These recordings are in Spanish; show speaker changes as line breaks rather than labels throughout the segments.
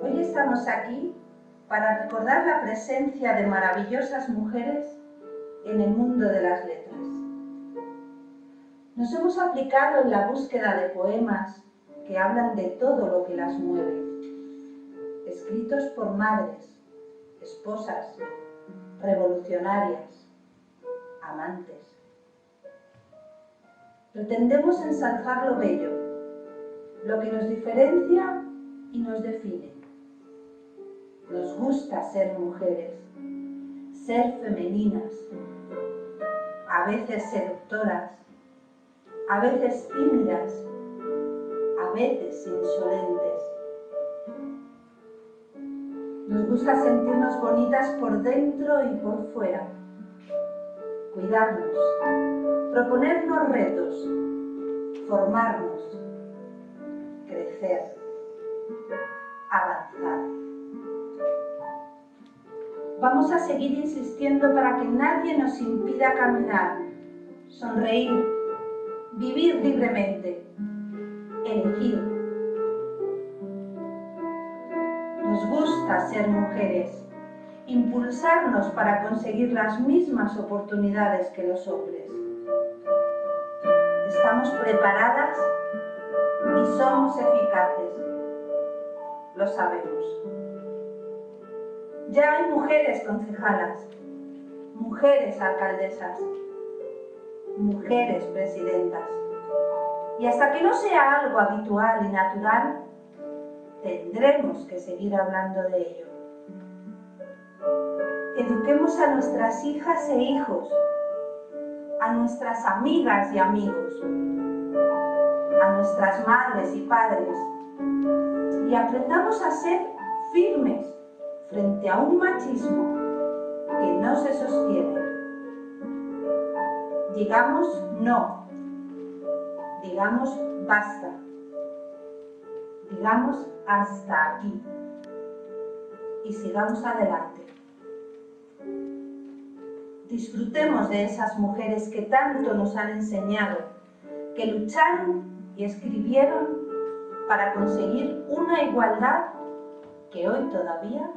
Hoy estamos aquí para recordar la presencia de maravillosas mujeres en el mundo de las letras. Nos hemos aplicado en la búsqueda de poemas que hablan de todo lo que las mueve, escritos por madres, esposas, revolucionarias, amantes. Pretendemos ensalzar lo bello, lo que nos diferencia y nos define. Nos gusta ser mujeres, ser femeninas, a veces seductoras, a veces tímidas, a veces insolentes. Nos gusta sentirnos bonitas por dentro y por fuera, cuidarnos, proponernos retos, formarnos, crecer, avanzar. Vamos a seguir insistiendo para que nadie nos impida caminar, sonreír, vivir libremente, elegir. Nos gusta ser mujeres, impulsarnos para conseguir las mismas oportunidades que los hombres. Estamos preparadas y somos eficaces. Lo sabemos. Ya hay mujeres concejalas, mujeres alcaldesas, mujeres presidentas. Y hasta que no sea algo habitual y natural, tendremos que seguir hablando de ello. Eduquemos a nuestras hijas e hijos, a nuestras amigas y amigos, a nuestras madres y padres, y aprendamos a ser firmes frente a un machismo que no se sostiene. Digamos no, digamos basta, digamos hasta aquí y sigamos adelante. Disfrutemos de esas mujeres que tanto nos han enseñado, que lucharon y escribieron para conseguir una igualdad que hoy todavía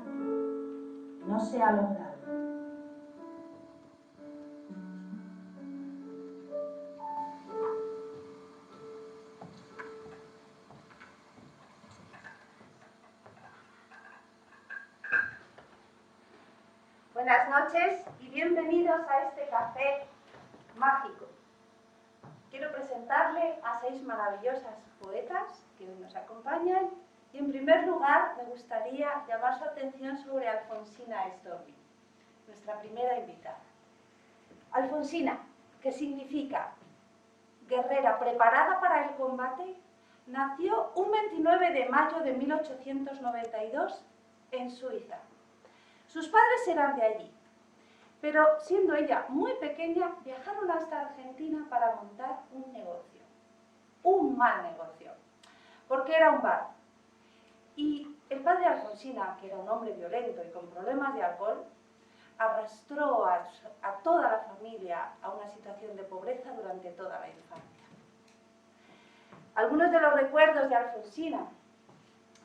no se ha logrado. Buenas noches y bienvenidos a este café mágico. Quiero presentarle a 6 maravillosas poetas que hoy nos acompañan y en primer lugar me gustaría llamar su atención sobre Alfonsina Storni, nuestra primera invitada. Alfonsina, que significa guerrera preparada para el combate, nació un 29 de mayo de 1892 en Suiza. Sus padres eran de allí, pero siendo ella muy pequeña, viajaron hasta Argentina para montar un negocio. Un mal negocio, porque era un bar. Y el padre de Alfonsina, que era un hombre violento y con problemas de alcohol, arrastró a toda la familia a una situación de pobreza durante toda la infancia. Algunos de los recuerdos de Alfonsina,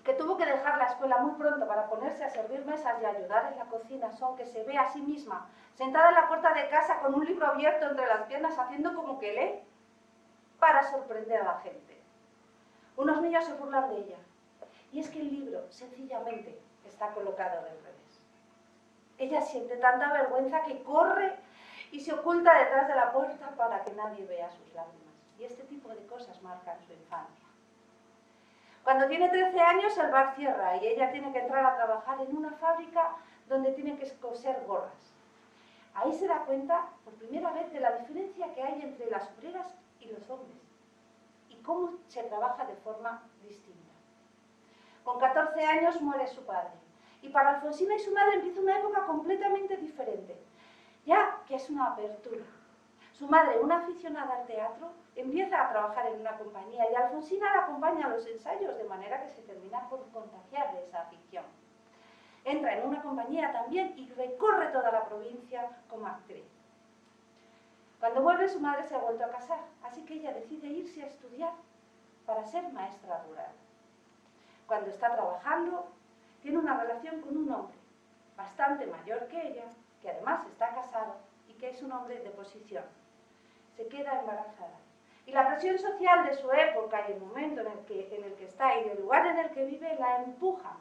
que tuvo que dejar la escuela muy pronto para ponerse a servir mesas y ayudar en la cocina, son que se ve a sí misma sentada en la puerta de casa con un libro abierto entre las piernas haciendo como que lee para sorprender a la gente. Unos niños se burlan de ella y es que el libro sencillamente está colocado del revés. Ella siente tanta vergüenza que corre y se oculta detrás de la puerta para que nadie vea sus lágrimas. Y este tipo de cosas marcan su infancia. Cuando tiene 13 años el bar cierra y ella tiene que entrar a trabajar en una fábrica donde tiene que coser gorras. Ahí se da cuenta por primera vez de la diferencia que hay entre las obreras y los hombres y cómo se trabaja de forma distinta. Con 14 años muere su padre y para Alfonsina y su madre empieza una época completamente diferente, ya que es una apertura. Su madre, una aficionada al teatro, empieza a trabajar en una compañía y Alfonsina la acompaña a los ensayos, de manera que se termina por contagiar de esa afición. Entra en una compañía también y recorre toda la provincia como actriz. Cuando vuelve, su madre se ha vuelto a casar, así que ella decide irse a estudiar para ser maestra rural. Cuando está trabajando, tiene una relación con un hombre bastante mayor que ella, que además está casado y que es un hombre de posición. Se queda embarazada. Y la presión social de su época y el momento en el que está y el lugar en el que vive la empujan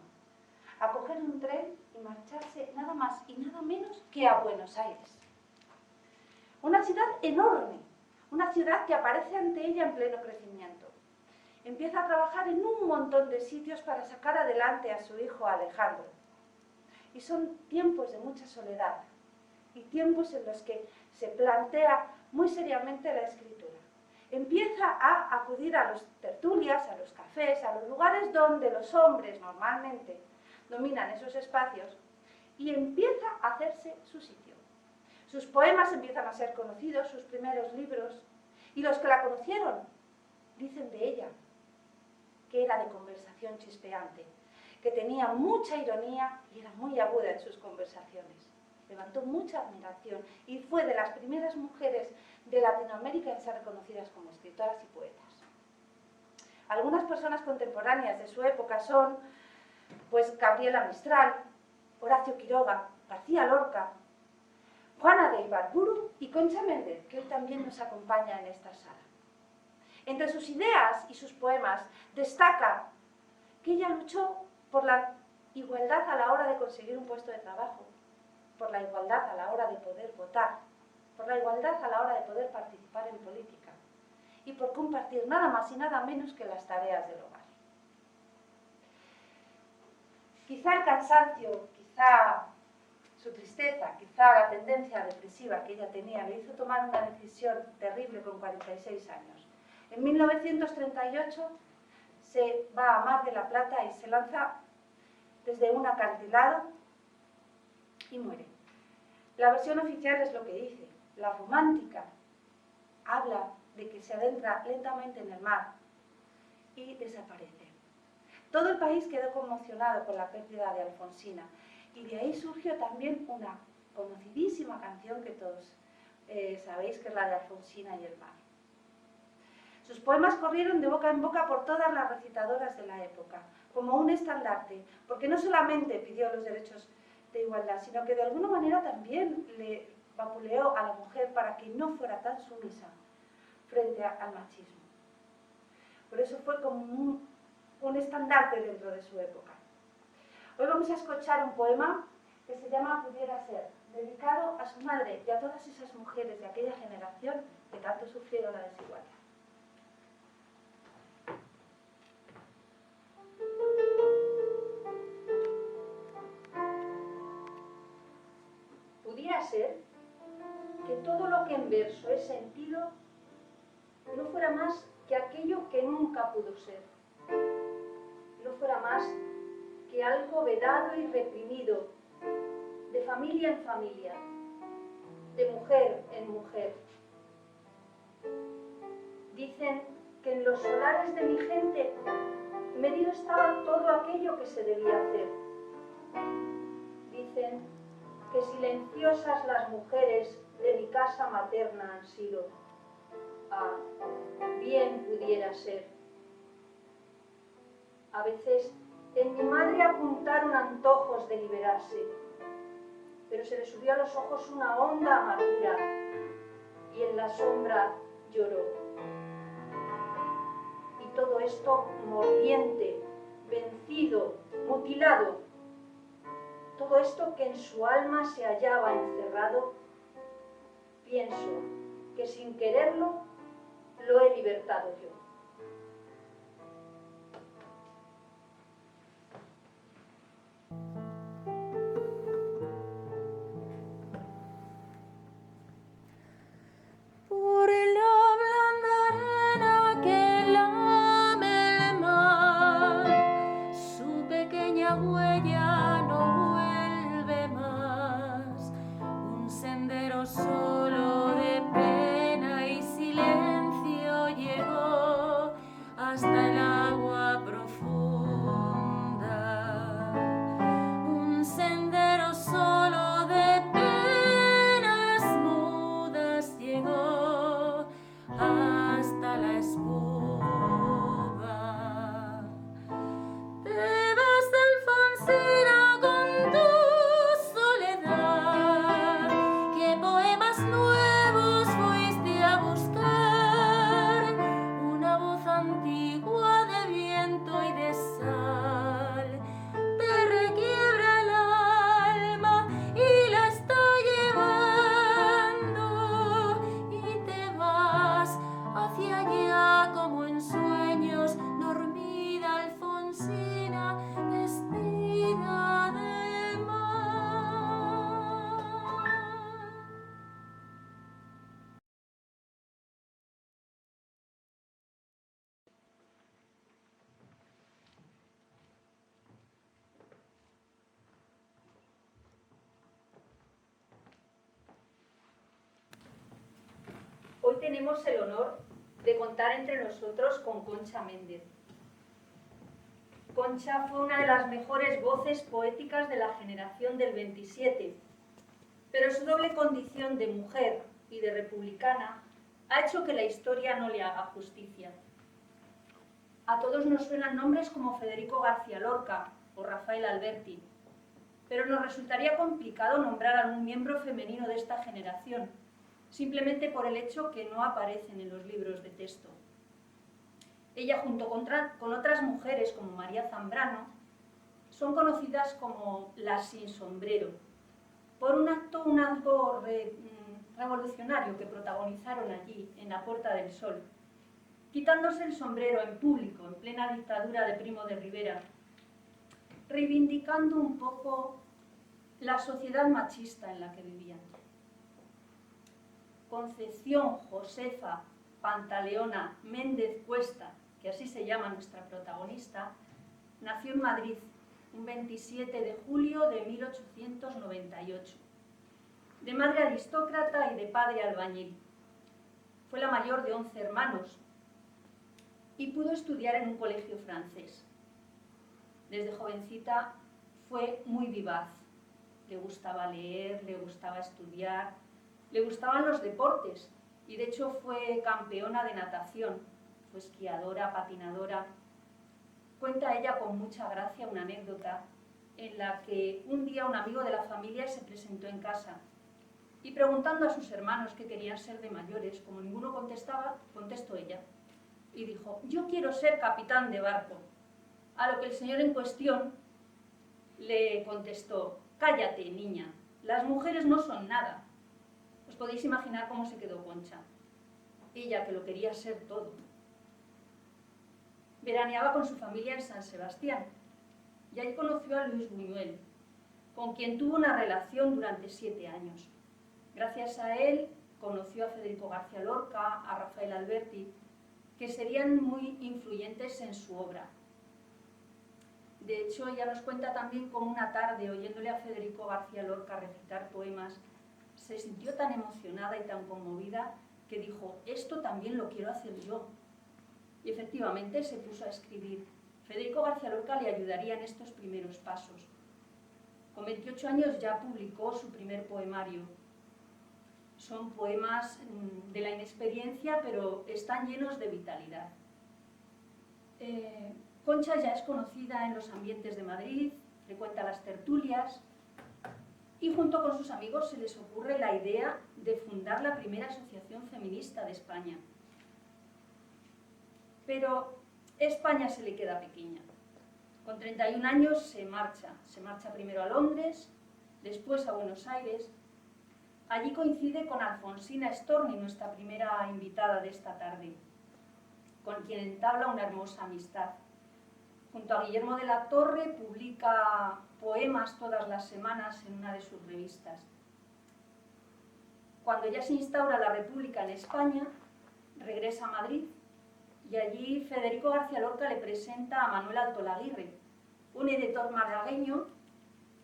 a coger un tren y marcharse nada más y nada menos que a Buenos Aires. Una ciudad enorme, una ciudad que aparece ante ella en pleno crecimiento. Empieza a trabajar en un montón de sitios para sacar adelante a su hijo Alejandro. Y son tiempos de mucha soledad y tiempos en los que se plantea muy seriamente la escritura. Empieza a acudir a las tertulias, a los cafés, a los lugares donde los hombres normalmente dominan esos espacios y empieza a hacerse su sitio. Sus poemas empiezan a ser conocidos, sus primeros libros, y los que la conocieron dicen de ella que era de conversación chispeante, que tenía mucha ironía y era muy aguda en sus conversaciones. Levantó mucha admiración y fue de las primeras mujeres de Latinoamérica en ser reconocidas como escritoras y poetas. Algunas personas contemporáneas de su época son, pues, Gabriela Mistral, Horacio Quiroga, García Lorca, Juana de Ibarburu y Concha Méndez, que hoy también nos acompaña en esta sala. Entre sus ideas y sus poemas destaca que ella luchó por la igualdad a la hora de conseguir un puesto de trabajo, por la igualdad a la hora de poder votar, por la igualdad a la hora de poder participar en política y por compartir nada más y nada menos que las tareas del hogar. Quizá el cansancio, quizá su tristeza, quizá la tendencia depresiva que ella tenía le hizo tomar una decisión terrible con 46 años. En 1938 se va a Mar de la Plata y se lanza desde un acantilado y muere. La versión oficial es lo que dice. La romántica habla de que se adentra lentamente en el mar y desaparece. Todo el país quedó conmocionado con la pérdida de Alfonsina y de ahí surgió también una conocidísima canción que todos sabéis, que es la de Alfonsina y el mar. Sus poemas corrieron de boca en boca por todas las recitadoras de la época, como un estandarte, porque no solamente pidió los derechos de igualdad, sino que de alguna manera también le vapuleó a la mujer para que no fuera tan sumisa frente al machismo. Por eso fue como un estandarte dentro de su época. Hoy vamos a escuchar un poema que se llama Pudiera ser, dedicado a su madre y a todas esas mujeres de aquella generación que tanto sufrieron la desigualdad. Pudiera ser que todo lo que en verso he sentido no fuera más que aquello que nunca pudo ser, no fuera más que algo vedado y reprimido, de familia en familia, de mujer en mujer. Dicen que en los solares de mi gente medido estaba todo aquello que se debía hacer. Dicen que silenciosas las mujeres de mi casa materna han sido. Ah, bien pudiera ser. A veces en mi madre apuntaron antojos de liberarse, pero se le subió a los ojos una honda amargura y en la sombra lloró. Y todo esto mordiente, vencido, mutilado, todo esto que en su alma se hallaba encerrado, pienso que sin quererlo lo he libertado yo.
Solo de pena y silencio llegó. tenemos el honor de contar entre nosotros con Concha Méndez. Concha fue una de las mejores voces poéticas de la generación del 27, pero su doble condición de mujer y de republicana ha hecho que la historia no le haga justicia. A todos nos suenan nombres como Federico García Lorca o Rafael Alberti, pero nos resultaría complicado nombrar a algún miembro femenino de esta generación, simplemente por el hecho que no aparecen en los libros de texto. Ella, junto con otras mujeres como María Zambrano, son conocidas como las sin sombrero, por un algo revolucionario que protagonizaron allí, en la Puerta del Sol, quitándose el sombrero en público, en plena dictadura de Primo de Rivera, reivindicando un poco la sociedad machista en la que vivían. Concepción Josefa Pantaleona Méndez Cuesta, que así se llama nuestra protagonista, nació en Madrid un 27 de julio de 1898, de madre aristócrata y de padre albañil. Fue la mayor de 11 hermanos y pudo estudiar en un colegio francés. Desde jovencita fue muy vivaz. Le gustaba leer, le gustaba estudiar, le gustaban los deportes y de hecho fue campeona de natación, fue esquiadora, patinadora. Cuenta ella con mucha gracia una anécdota en la que un día un amigo de la familia se presentó en casa y preguntando a sus hermanos que querían ser de mayores, como ninguno contestaba, contestó ella y dijo: yo quiero ser capitán de barco. A lo que el señor en cuestión le contestó: cállate, niña, las mujeres no son nada. Os podéis imaginar cómo se quedó Concha. Ella, que lo quería ser todo. Veraneaba con su familia en San Sebastián y ahí conoció a Luis Buñuel, con quien tuvo una relación durante 7 años. Gracias a él conoció a Federico García Lorca, a Rafael Alberti, que serían muy influyentes en su obra. De hecho, ella nos cuenta también cómo una tarde, oyéndole a Federico García Lorca recitar poemas, se sintió tan emocionada y tan conmovida que dijo: esto también lo quiero hacer yo. Y efectivamente se puso a escribir. Federico García Lorca le ayudaría en estos primeros pasos. Con 28 años ya publicó su primer poemario. Son poemas de la inexperiencia, pero están llenos de vitalidad. Concha ya es conocida en los ambientes de Madrid, frecuenta las tertulias y junto con sus amigos se les ocurre la idea de fundar la primera asociación feminista de España. Pero España se le queda pequeña. Con 31 años se marcha primero a Londres, después a Buenos Aires. Allí coincide con Alfonsina Storni, nuestra primera invitada de esta tarde, con quien entabla una hermosa amistad. Junto a Guillermo de la Torre publica poemas todas las semanas en una de sus revistas. Cuando ya se instaura la República en España, regresa a Madrid y allí Federico García Lorca le presenta a Manuel Altolaguirre, un editor malagueño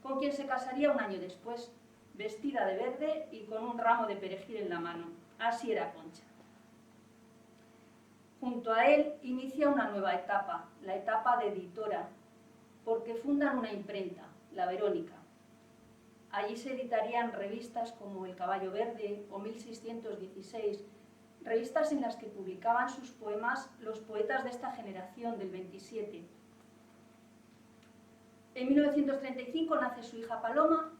con quien se casaría un año después, vestida de verde y con un ramo de perejil en la mano. Así era Concha. Junto a él inicia una nueva etapa, la etapa de editora, porque fundan una imprenta, La Verónica. Allí se editarían revistas como El Caballo Verde o 1616, revistas en las que publicaban sus poemas los poetas de esta generación del 27. En 1935 nace su hija Paloma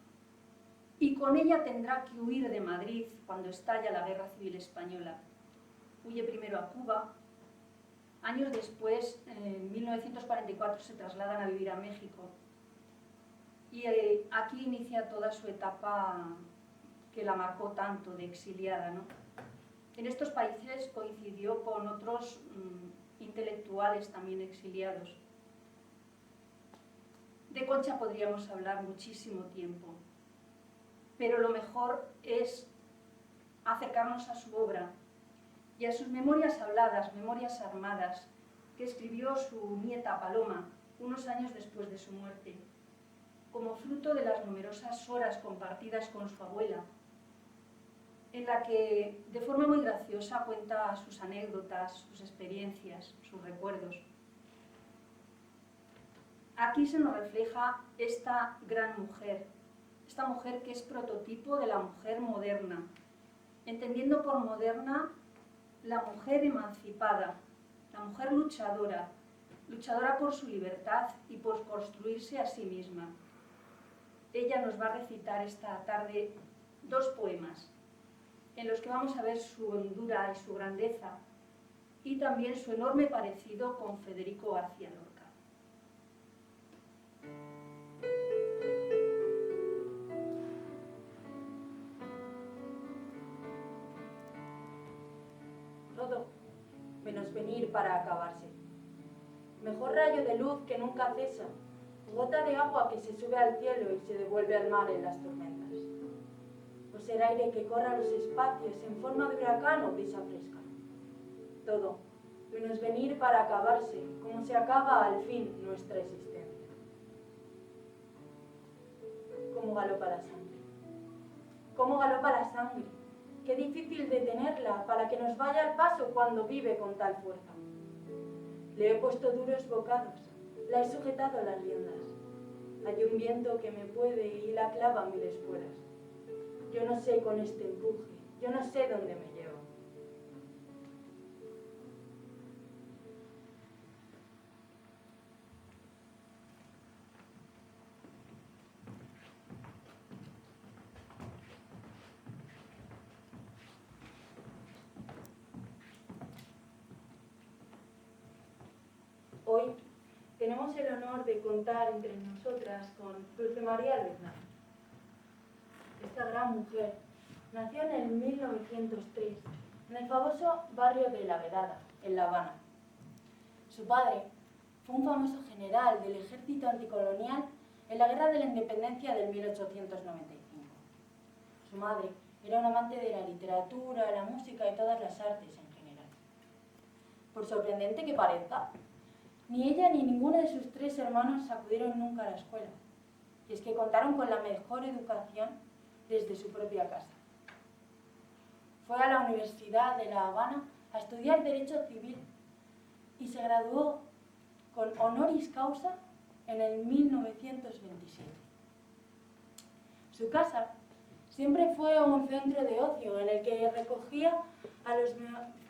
y con ella tendrá que huir de Madrid cuando estalla la Guerra Civil Española. Huye primero a Cuba. Años después, en 1944, se trasladan a vivir a México. Y aquí inicia toda su etapa que la marcó tanto, de exiliada, ¿no? En estos países coincidió con otros intelectuales también exiliados. De Concha podríamos hablar muchísimo tiempo, pero lo mejor es acercarnos a su obra y a sus memorias habladas, memorias armadas, que escribió su nieta Paloma unos años después de su muerte, como fruto de las numerosas horas compartidas con su abuela. en la que de forma muy graciosa cuenta sus anécdotas, sus experiencias, sus recuerdos. Aquí se nos refleja esta gran mujer, esta mujer que es prototipo de la mujer moderna, entendiendo por moderna la mujer emancipada, la mujer luchadora, luchadora por su libertad y por construirse a sí misma. Ella nos va a recitar esta tarde 2 poemas, en los que vamos a ver su hondura y su grandeza, y también su enorme parecido con Federico García Lorca.
Todo, menos venir para acabarse. Mejor rayo de luz que nunca cesa, gota de agua que se sube al cielo y se devuelve al mar en las tormentas. O ser aire que corra los espacios en forma de huracán o brisa fresca. Todo, menos venir para acabarse, como se acaba al fin nuestra existencia. Cómo galopa la sangre. Cómo galopa la sangre. Qué difícil detenerla para que nos vaya al paso cuando vive con tal fuerza. Le he puesto duros bocados, la he sujetado a las riendas. Hay un viento que me puede y la clava a mil espuelas. Yo no sé con este empuje, yo no sé dónde me lleva. Hoy tenemos el honor de contar entre nosotras con Dulce María Leznar. Esta gran mujer nació en el 1903 en el famoso barrio de La Vedada, en La Habana. Su padre fue un famoso general del ejército anticolonial en la Guerra de la Independencia del 1895. Su madre era una amante de la literatura, la música y todas las artes en general. Por sorprendente que parezca, ni ella ni ninguno de sus 3 hermanos acudieron nunca a la escuela, y es que contaron con la mejor educación desde su propia casa. Fue a la Universidad de La Habana a estudiar Derecho Civil y se graduó con honoris causa en el 1927. Su casa siempre fue un centro de ocio en el que recogía a los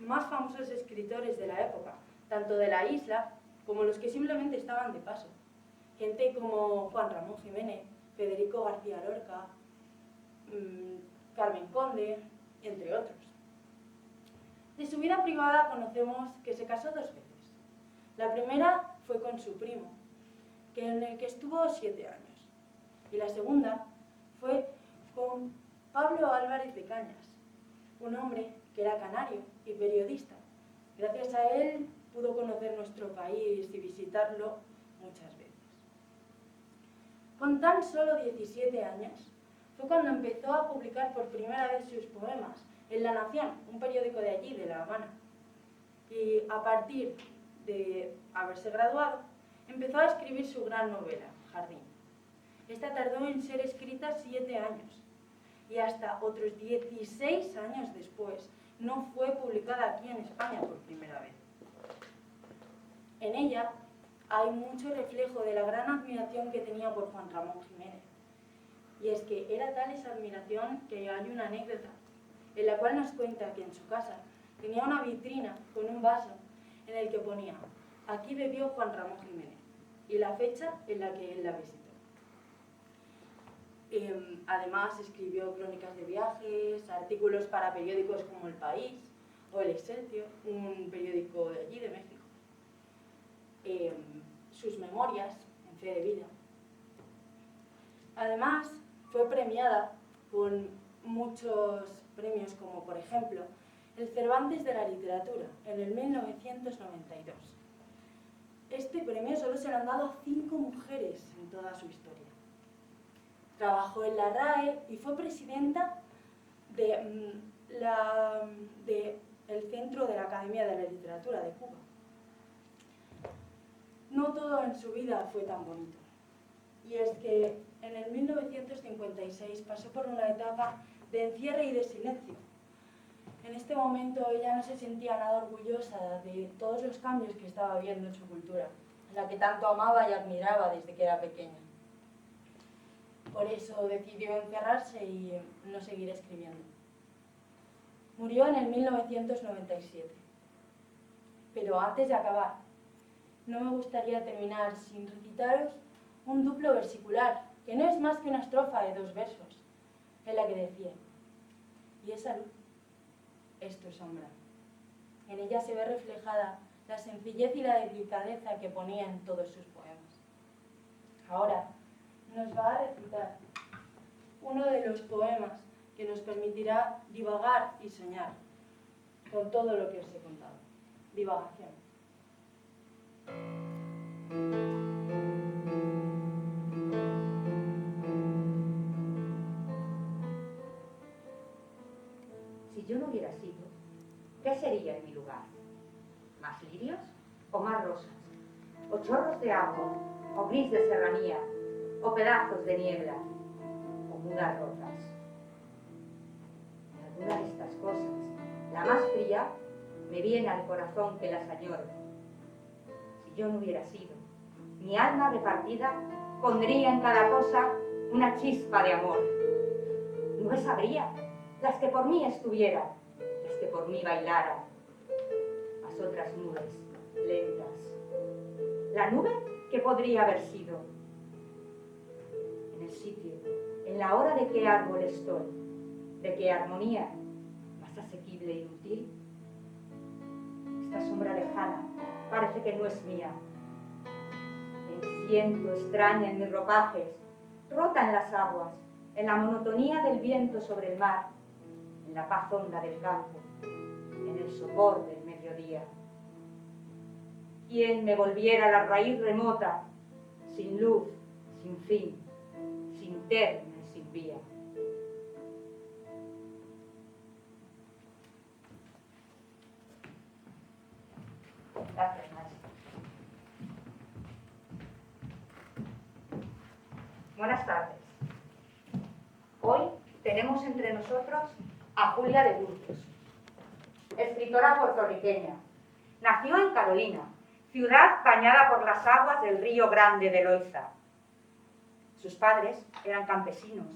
más famosos escritores de la época, tanto de la isla como los que simplemente estaban de paso. Gente como Juan Ramón Jiménez, Federico García Lorca, Carmen Conde, entre otros. De su vida privada conocemos que se casó 2 veces. La primera fue con su primo, en el que estuvo 7 años. Y la segunda fue con Pablo Álvarez de Cañas, un hombre que era canario y periodista. Gracias a él pudo conocer nuestro país y visitarlo muchas veces. Con tan solo 17 años, fue cuando empezó a publicar por primera vez sus poemas en La Nación, un periódico de allí, de La Habana. Y a partir de haberse graduado, empezó a escribir su gran novela, Jardín. Esta tardó en ser escrita 7 años, y hasta otros 16 años después no fue publicada aquí en España por primera vez. En ella hay mucho reflejo de la gran admiración que tenía por Juan Ramón Jiménez. Y es que era tal esa admiración que hay una anécdota en la cual nos cuenta que en su casa tenía una vitrina con un vaso en el que ponía: aquí bebió Juan Ramón Jiménez, y la fecha en la que él la visitó. Además escribió crónicas de viajes, artículos para periódicos como El País o El Excelsior, un periódico de allí, de México. Sus memorias en Fe de Vida. Además, fue premiada con muchos premios, como por ejemplo el Cervantes de la Literatura en el 1992. Este premio solo se lo han dado a 5 mujeres en toda su historia. Trabajó en la RAE y fue presidenta del Centro de la Academia de la Literatura de Cuba. No todo en su vida fue tan bonito. Y es que en el 1956 pasó por una etapa de encierro y de silencio, En este momento ella no se sentía nada orgullosa de todos los cambios que estaba viendo en su cultura, la que tanto amaba y admiraba desde que era pequeña. Por eso decidió encerrarse y no seguir escribiendo. Murió en el 1997. Pero antes de acabar, no me gustaría terminar sin recitaros un duplo versicular, que no es más que una estrofa de 2 versos, en la que decía: y esa luz es tu sombra. En ella se ve reflejada la sencillez y la delicadeza que ponía en todos sus poemas. Ahora nos va a recitar uno de los poemas que nos permitirá divagar y soñar con todo lo que os he contado. Divagación.
Si yo no hubiera sido, ¿qué sería en mi lugar? ¿Más lirios o más rosas? ¿O chorros de agua? ¿O gris de serranía? ¿O pedazos de niebla? ¿O mudas rotas? De alguna de estas cosas, la más fría, me viene al corazón que las añoro. Si yo no hubiera sido, mi alma repartida pondría en cada cosa una chispa de amor. Nubes habría, las que por mí estuvieran, las que por mí bailaran. Las otras nubes, lentas. La nube que podría haber sido. En el sitio, en la hora de qué árbol estoy, de qué armonía, más asequible y útil. Esta sombra lejana parece que no es mía. Me siento extraña en mis ropajes, rota en las aguas, en la monotonía del viento sobre el mar, en la paz honda del campo, en el sopor del mediodía. ¿Quién me volviera a la raíz remota, sin luz, sin fin, sin término y sin vía? Gracias, maestro. Buenas tardes. Hoy tenemos entre nosotros a Julia de Burgos, escritora puertorriqueña. Nació en Carolina, ciudad bañada por las aguas del Río Grande de Loiza. Sus padres eran campesinos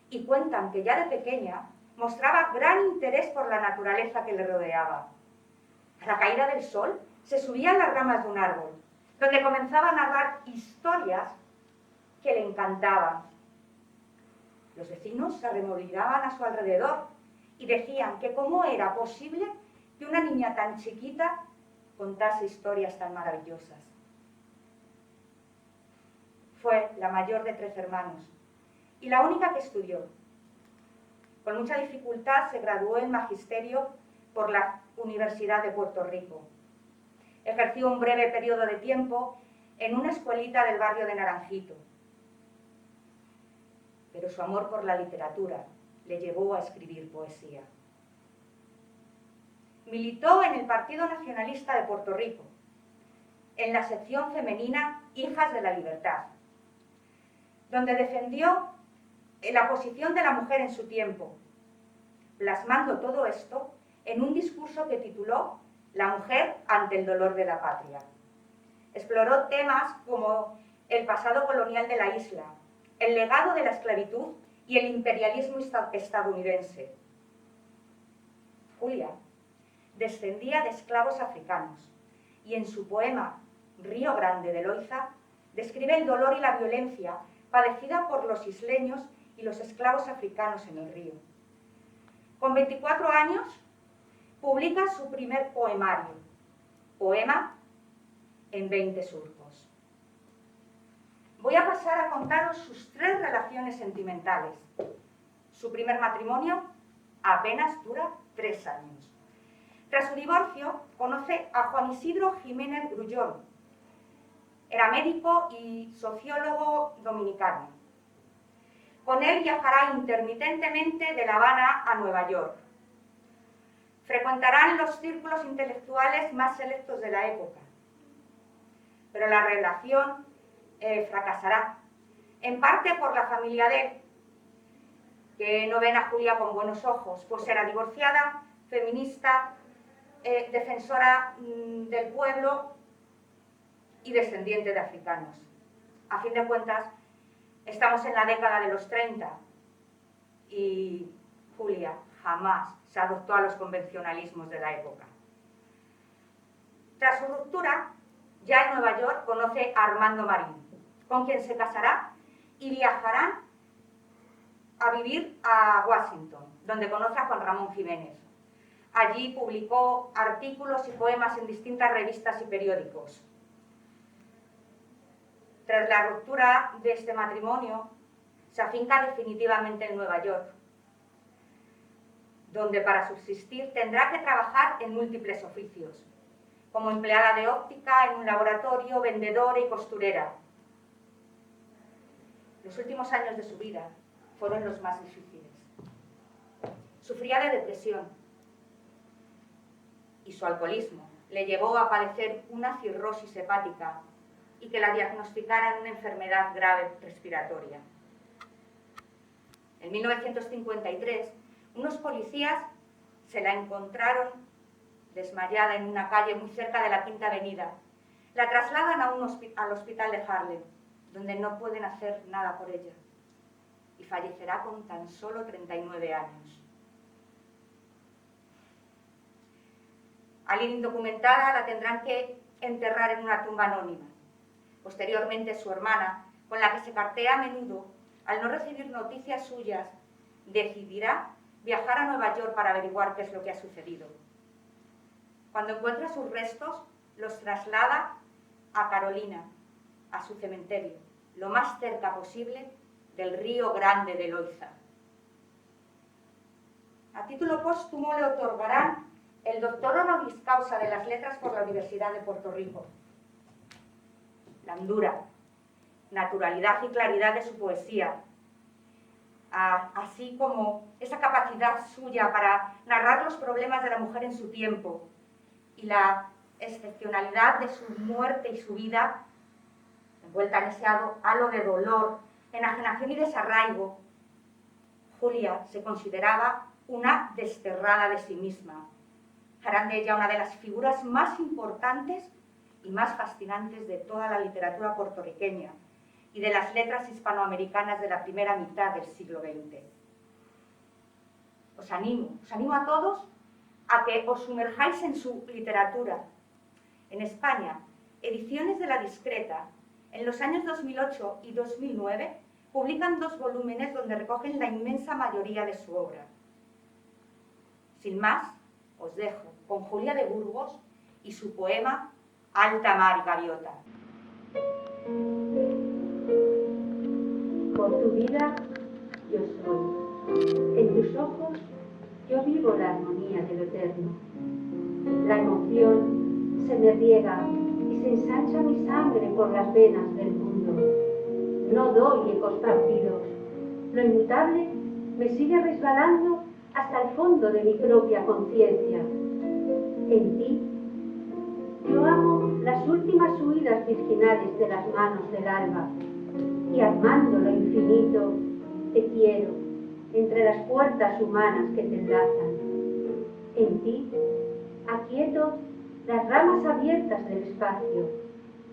y cuentan que ya de pequeña mostraba gran interés por la naturaleza que le rodeaba. A la caída del sol se subía a las ramas de un árbol, donde comenzaba a narrar historias que le encantaban. Los vecinos se arremolinaban a su alrededor y decían que cómo era posible que una niña tan chiquita contase historias tan maravillosas. Fue la mayor de 3 hermanos y la única que estudió. Con mucha dificultad se graduó en magisterio por la Universidad de Puerto Rico. Ejerció un breve periodo de tiempo en una escuelita del barrio de Naranjito. Pero su amor por la literatura le llevó a escribir poesía. Militó en el Partido Nacionalista de Puerto Rico, en la sección femenina Hijas de la Libertad, donde defendió la posición de la mujer en su tiempo, plasmando todo esto en un discurso que tituló La mujer ante el dolor de la patria. Exploró temas como el pasado colonial de la isla, el legado de la esclavitud y el imperialismo estadounidense. Julia descendía de esclavos africanos y en su poema Río Grande de Loiza describe el dolor y la violencia padecida por los isleños y los esclavos africanos en el río. Con 24 años publica su primer poemario, Poema en 20 surcos. Voy a pasar a contaros sus 3 relaciones sentimentales. Su primer matrimonio apenas dura 3 años. Tras su divorcio, conoce a Juan Isidro Jiménez Grullón. Era médico y sociólogo dominicano. Con él viajará intermitentemente de La Habana a Nueva York. Frecuentarán los círculos intelectuales más selectos de la época. Pero la relación fracasará, en parte por la familia de él, que no ven a Julia con buenos ojos, pues era divorciada, feminista, defensora del pueblo y descendiente de africanos. A fin de cuentas, estamos en la década de los 30 y Julia jamás se adoptó a los convencionalismos de la época. Tras su ruptura, ya en Nueva York conoce a Armando Marín, con quien se casará y viajarán a vivir a Washington, donde conoce a Juan Ramón Jiménez. Allí publicó artículos y poemas en distintas revistas y periódicos. Tras la ruptura de este matrimonio, se afinca definitivamente en Nueva York, donde para subsistir tendrá que trabajar en múltiples oficios, como empleada de óptica en un laboratorio, vendedora y costurera. Los últimos años de su vida fueron los más difíciles. Sufría de depresión y su alcoholismo le llevó a padecer una cirrosis hepática y que la diagnosticaran una enfermedad grave respiratoria. En 1953, unos policías se la encontraron desmayada en una calle muy cerca de la Quinta Avenida. La trasladan al hospital de Harlem, donde no pueden hacer nada por ella, y fallecerá con tan solo 39 años. Al ir indocumentada, la tendrán que enterrar en una tumba anónima. Posteriormente, su hermana, con la que se cartea a menudo, al no recibir noticias suyas, decidirá viajar a Nueva York para averiguar qué es lo que ha sucedido. Cuando encuentra sus restos, los traslada a Carolina, a su cementerio, lo más cerca posible del Río Grande de Loíza. A título póstumo le otorgarán el doctor honoris causa de las letras por la Universidad de Puerto Rico. La hondura, naturalidad y claridad de su poesía, así como esa capacidad suya para narrar los problemas de la mujer en su tiempo y la excepcionalidad de su muerte y su vida, envuelta en ese halo de dolor, enajenación y desarraigo, Julia se consideraba una desterrada de sí misma. Harán de ella una de las figuras más importantes y más fascinantes de toda la literatura puertorriqueña y de las letras hispanoamericanas de la primera mitad del siglo XX. Os animo a todos a que os sumerjáis en su literatura. En España, Ediciones de la Discreta, en los años 2008 y 2009, publican 2 volúmenes donde recogen la inmensa mayoría de su obra. Sin más, os dejo con Julia de Burgos y su poema Alta mar y gaviota.
Por tu vida yo soy. En tus ojos yo vivo la armonía de lo eterno. La emoción se me riega y se ensancha mi sangre por las venas del mundo. No doy ecos partidos. Lo inmutable me sigue resbalando hasta el fondo de mi propia conciencia. En ti yo amo las últimas huidas virginales de las manos del alba y armando lo infinito te quiero entre las puertas humanas que te enlazan. En ti aquieto las ramas abiertas del espacio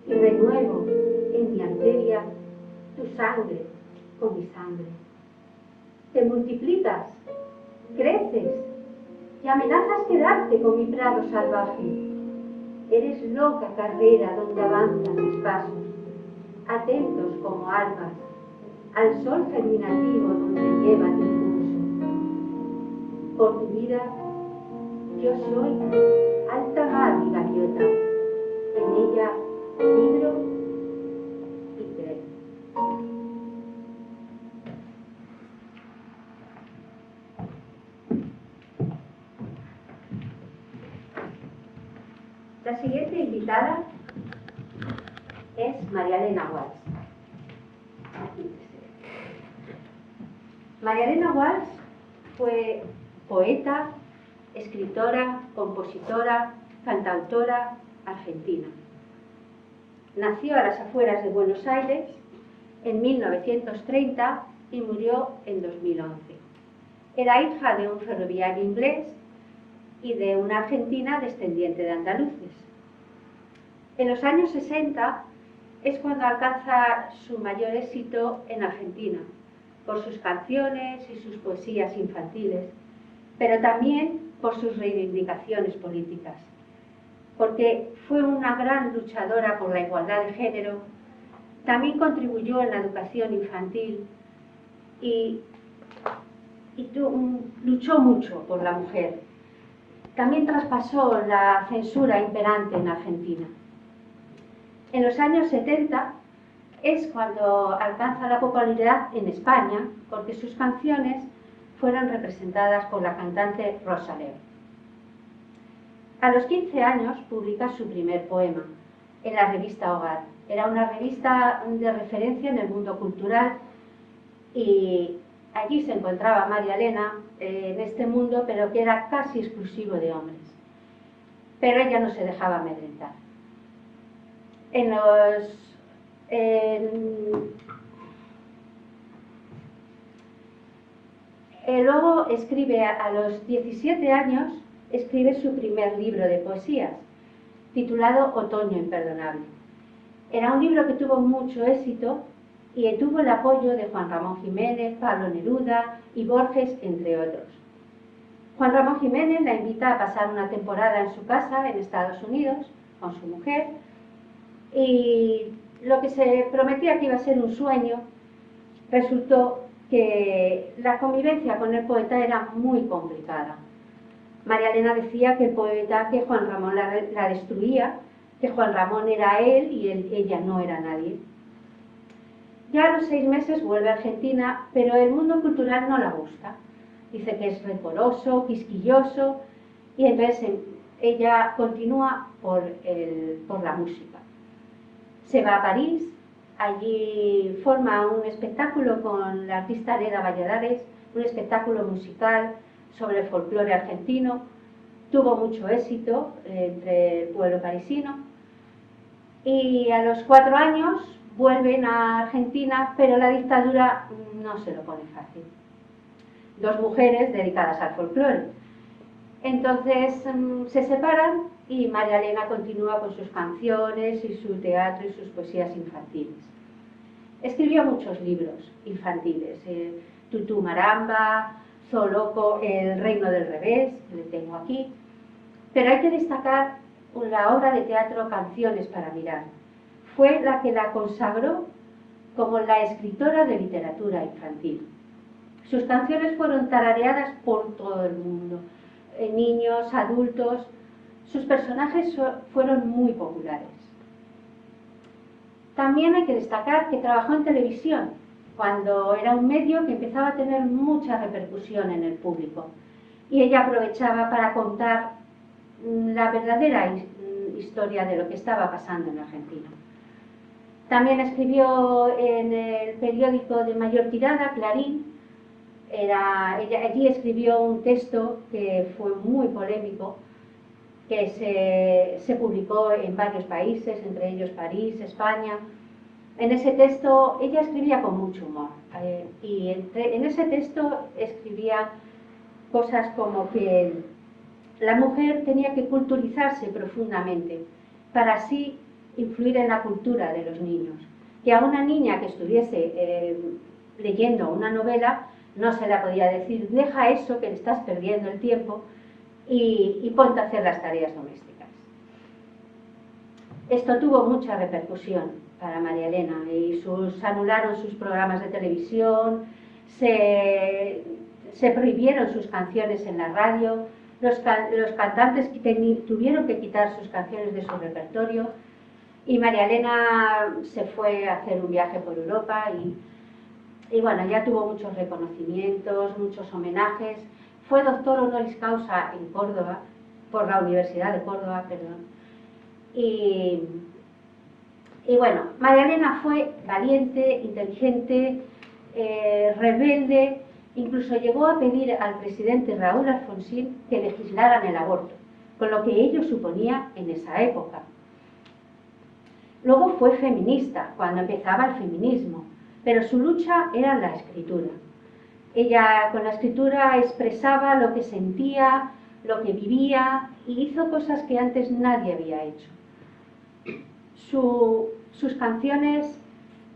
y renuevo en mi arteria tu sangre con mi sangre. Te multiplicas, creces y amenazas quedarte con mi prado salvaje. Eres loca carrera donde avanzan mis pasos, atentos como albas, al sol germinativo donde llevan impulso. Por tu vida, yo soy alta mar y gaviota, en ella vibro y creo. La siguiente invitada es María Elena Walsh. María Elena Walsh fue poeta, escritora, compositora, cantautora argentina. Nació a las afueras de Buenos Aires en 1930 y murió en 2011. Era hija de un ferroviario inglés y de una argentina descendiente de andaluces. En los años 60 es cuando alcanza su mayor éxito en Argentina, por sus canciones y sus poesías infantiles, pero también por sus reivindicaciones políticas, porque fue una gran luchadora por la igualdad de género, también contribuyó en la educación infantil y luchó mucho por la mujer. También traspasó la censura imperante en Argentina. En los años 70 es cuando alcanza la popularidad en España, porque sus canciones fueron representadas por la cantante Rosa León. A los 15 años publica su primer poema en la revista Hogar. Era una revista de referencia en el mundo cultural y allí se encontraba María Elena en este mundo, pero que era casi exclusivo de hombres. Pero ella no se dejaba amedrentar. Luego escribe, a los 17 años, escribe su primer libro de poesías, titulado Otoño imperdonable. Era un libro que tuvo mucho éxito y tuvo el apoyo de Juan Ramón Jiménez, Pablo Neruda y Borges, entre otros. Juan Ramón Jiménez la invita a pasar una temporada en su casa en Estados Unidos con su mujer, y lo que se prometía que iba a ser un sueño, resultó que la convivencia con el poeta era muy complicada. María Elena decía que el poeta, que Juan Ramón la destruía, que Juan Ramón era él y ella no era nadie. Ya a los 6 meses vuelve a Argentina, pero el mundo cultural no la gusta. Dice que es rencoroso, quisquilloso, y entonces ella continúa por la música. Se va a París, allí forma un espectáculo con la artista Leda Valladares, un espectáculo musical sobre el folclore argentino. Tuvo mucho éxito entre el pueblo parisino. Y a los 4 años vuelven a Argentina, pero la dictadura no se lo pone fácil. 2 mujeres dedicadas al folclore. Entonces se separan y María Elena continúa con sus canciones y su teatro y sus poesías infantiles. Escribió muchos libros infantiles, Tutú Maramba, Zooloco, El reino del revés, que le tengo aquí, pero hay que destacar la obra de teatro Canciones para mirar. Fue la que la consagró como la escritora de literatura infantil. Sus canciones fueron tarareadas por todo el mundo, niños, adultos. Sus personajes fueron muy populares. También hay que destacar que trabajó en televisión, cuando era un medio que empezaba a tener mucha repercusión en el público. Y ella aprovechaba para contar la verdadera historia de lo que estaba pasando en Argentina. También escribió en el periódico de mayor tirada, Clarín. Allí escribió un texto que fue muy polémico, que se publicó en varios países, entre ellos París, España. En ese texto ella escribía con mucho humor y en ese texto escribía cosas como que la mujer tenía que culturizarse profundamente para así influir en la cultura de los niños. Que a una niña que estuviese leyendo una novela no se le podía decir: deja eso, que le estás perdiendo el tiempo, y ponte a hacer las tareas domésticas. Esto tuvo mucha repercusión para María Elena y anularon sus programas de televisión, se prohibieron sus canciones en la radio, los cantantes tuvieron que quitar sus canciones de su repertorio, y María Elena se fue a hacer un viaje por Europa y bueno, ya tuvo muchos reconocimientos, muchos homenajes. Fue doctor honoris causa en Córdoba, por la Universidad de Córdoba, perdón. Y bueno, María Elena fue valiente, inteligente, rebelde, incluso llegó a pedir al presidente Raúl Alfonsín que legislaran el aborto, con lo que ello suponía en esa época. Luego fue feminista, cuando empezaba el feminismo, pero su lucha era la escritura. Ella con la escritura expresaba lo que sentía, lo que vivía y hizo cosas que antes nadie había hecho. Sus canciones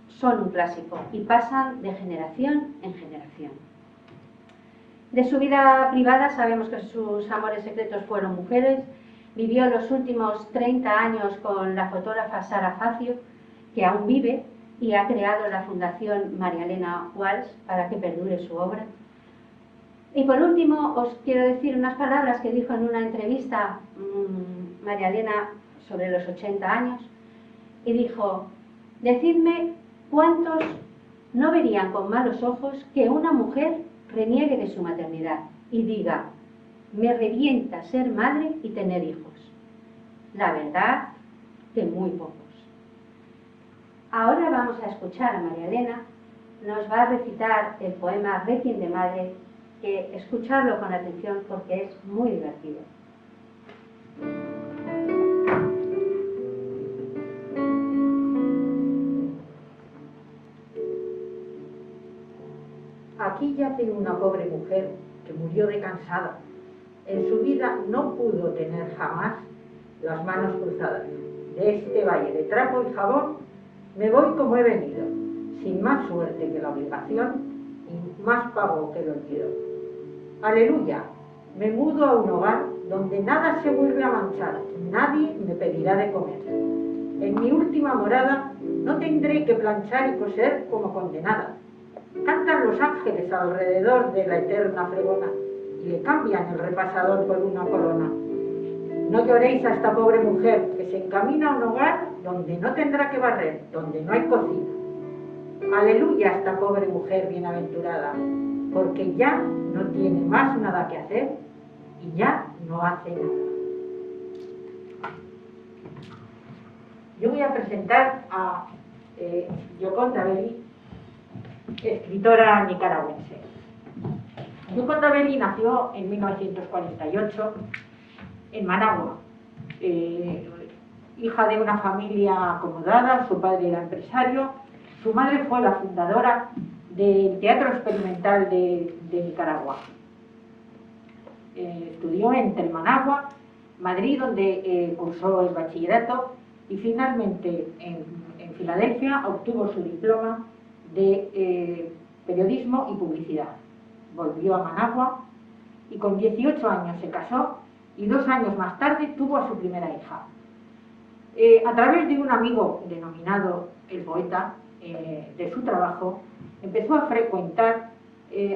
son un clásico y pasan de generación en generación. De su vida privada sabemos que sus amores secretos fueron mujeres. Vivió los últimos 30 años con la fotógrafa Sara Facio, que aún vive, y ha creado la Fundación María Elena Walsh para que perdure su obra. Y por último, os quiero decir unas palabras que dijo en una entrevista María Elena sobre los 80 años, y dijo: decidme cuántos no verían con malos ojos que una mujer reniegue de su maternidad y diga: me revienta ser madre y tener hijos. La verdad, que muy pocos. Ahora vamos a escuchar a María Elena, nos va a recitar el poema Requiem de Madre, que escucharlo con atención porque es muy divertido.
Aquí yace una pobre mujer que murió de cansada. En su vida no pudo tener jamás las manos cruzadas. De este valle de trapo y jabón me voy como he venido, sin más suerte que la obligación y más pago que el olvido. Aleluya, me mudo a un hogar donde nada se vuelve a manchar, nadie me pedirá de comer. En mi última morada no tendré que planchar y coser como condenada. Cantan los ángeles alrededor de la eterna fregona y le cambian el repasador por una corona. No lloréis a esta pobre mujer que se encamina a un hogar donde no tendrá que barrer, donde no hay cocina. Aleluya a esta pobre mujer bienaventurada, porque ya no tiene más nada que hacer y ya no hace nada. Yo voy a presentar a Yoconda Belli, escritora nicaragüense. Yoconda Belli nació en 1948 en Managua, hija de una familia acomodada. Su padre era empresario, su madre fue la fundadora del Teatro Experimental de Nicaragua. Estudió entre Managua, Madrid, donde cursó el bachillerato, y finalmente en Filadelfia obtuvo su diploma de periodismo y publicidad. Volvió a Managua y con 18 años se casó y 2 años más tarde tuvo a su primera hija. A través de un amigo denominado el poeta, de su trabajo, empezó a frecuentar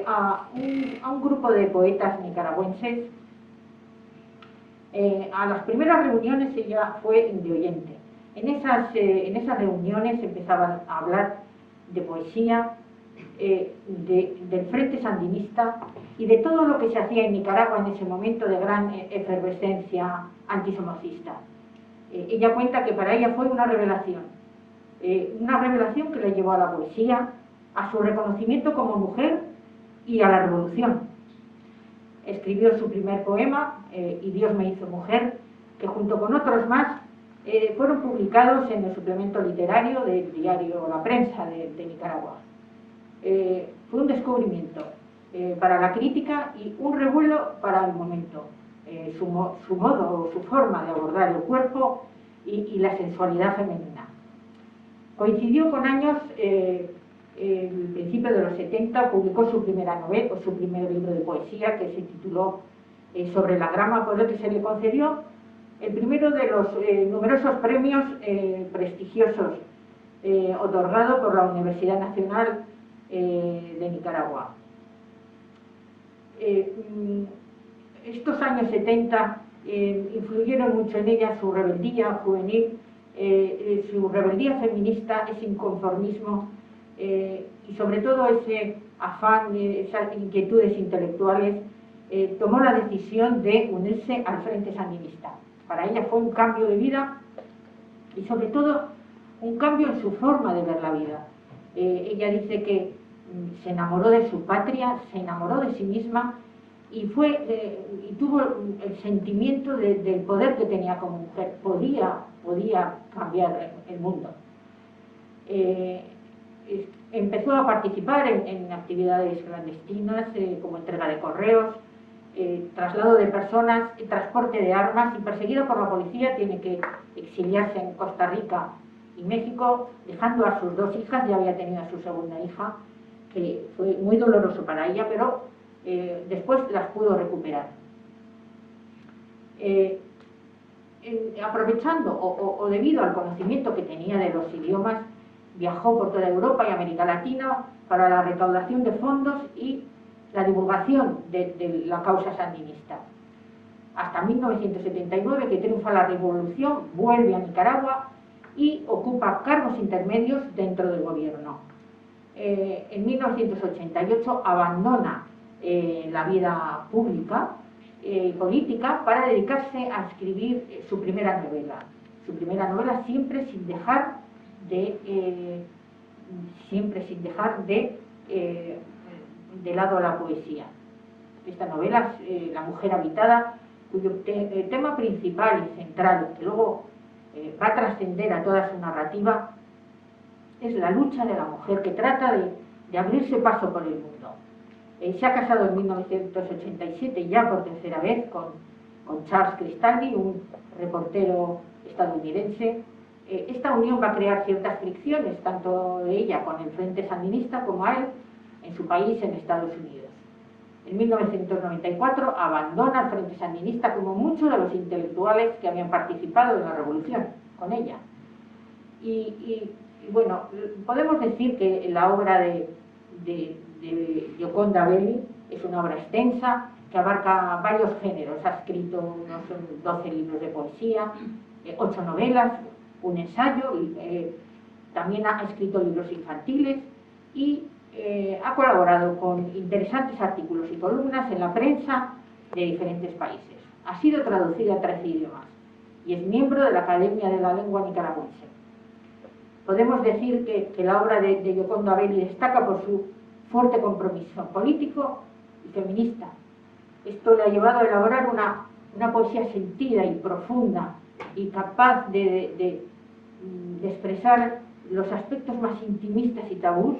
a un grupo de poetas nicaragüenses. A las primeras reuniones ella fue de oyente. En esas reuniones empezaban a hablar de poesía, del Frente Sandinista y de todo lo que se hacía en Nicaragua en ese momento de gran efervescencia antisomocista. Ella cuenta que para ella fue una revelación que la llevó a la poesía, a su reconocimiento como mujer y a la revolución. Escribió su primer poema, Y Dios me hizo mujer, que junto con otros más fueron publicados en el suplemento literario del diario La Prensa de Nicaragua. Fue un descubrimiento para la crítica y un revuelo para el momento. Su modo, su forma de abordar el cuerpo y la sensualidad femenina. Coincidió con años, el principio de los 70, publicó su primera novela, o su primer libro de poesía, que se tituló Sobre la grama, por lo que se le concedió el primero de los numerosos premios prestigiosos otorgados por la Universidad Nacional de Nicaragua. Estos años 70 influyeron mucho en ella su rebeldía juvenil, su rebeldía feminista, ese inconformismo y sobre todo ese afán, esas inquietudes intelectuales. Tomó la decisión de unirse al Frente Sandinista. Para ella fue un cambio de vida y sobre todo un cambio en su forma de ver la vida. Ella dice que se enamoró de su patria, se enamoró de sí misma y tuvo el sentimiento del poder que tenía como mujer. Podía cambiar el mundo. Empezó a participar en actividades clandestinas como entrega de correos, traslado de personas, transporte de armas, y perseguido por la policía tiene que exiliarse en Costa Rica y México, dejando a sus 2 hijas. Ya había tenido a su segunda hija, que fue muy doloroso para ella, pero después las pudo recuperar. Aprovechando o debido al conocimiento que tenía de los idiomas, viajó por toda Europa y América Latina para la recaudación de fondos y la divulgación de la causa sandinista. Hasta 1979, que triunfa la revolución, vuelve a Nicaragua y ocupa cargos intermedios dentro del gobierno. En 1988 abandona la vida pública y política para dedicarse a escribir su primera novela, siempre sin dejar de lado la poesía. Esta novela es La mujer habitada, cuyo tema principal y central, que luego va a trascender a toda su narrativa, es la lucha de la mujer, que trata de abrirse paso por el mundo. Se ha casado en 1987 ya por tercera vez con Charles Cristaldi, un reportero estadounidense. Esta unión va a crear ciertas fricciones, tanto de ella con el Frente Sandinista como a él en su país, en Estados Unidos. En 1994 abandona el Frente Sandinista, como muchos de los intelectuales que habían participado en la revolución con ella. Y bueno, podemos decir que la obra de Gioconda Belli es una obra extensa que abarca varios géneros. Ha escrito unos 12 libros de poesía, 8 novelas, un ensayo, también ha escrito libros infantiles y ha colaborado con interesantes artículos y columnas en la prensa de diferentes países. Ha sido traducida a 13 idiomas y es miembro de la Academia de la Lengua Nicaragüense. Podemos decir que la obra de Gioconda Belli destaca por su fuerte compromiso político y feminista. Esto le ha llevado a elaborar una poesía sentida y profunda y capaz de expresar los aspectos más intimistas y tabús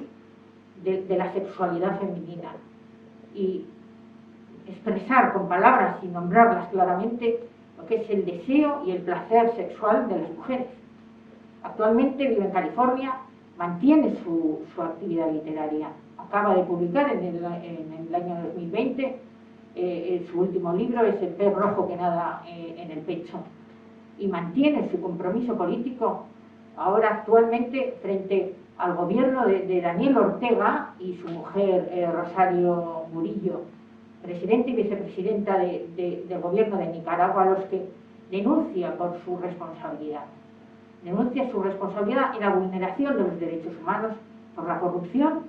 de la sexualidad femenina y expresar con palabras y nombrarlas claramente lo que es el deseo y el placer sexual de las mujeres. Actualmente vive en California, mantiene su actividad literaria. Acaba de publicar en el año 2020 su último libro, es El pez rojo que nada en el pecho, y mantiene su compromiso político ahora actualmente frente al gobierno de Daniel Ortega y su mujer Rosario Murillo, presidenta y vicepresidenta del gobierno de Nicaragua, a los que denuncia por su responsabilidad. Denuncia su responsabilidad en la vulneración de los derechos humanos, por la corrupción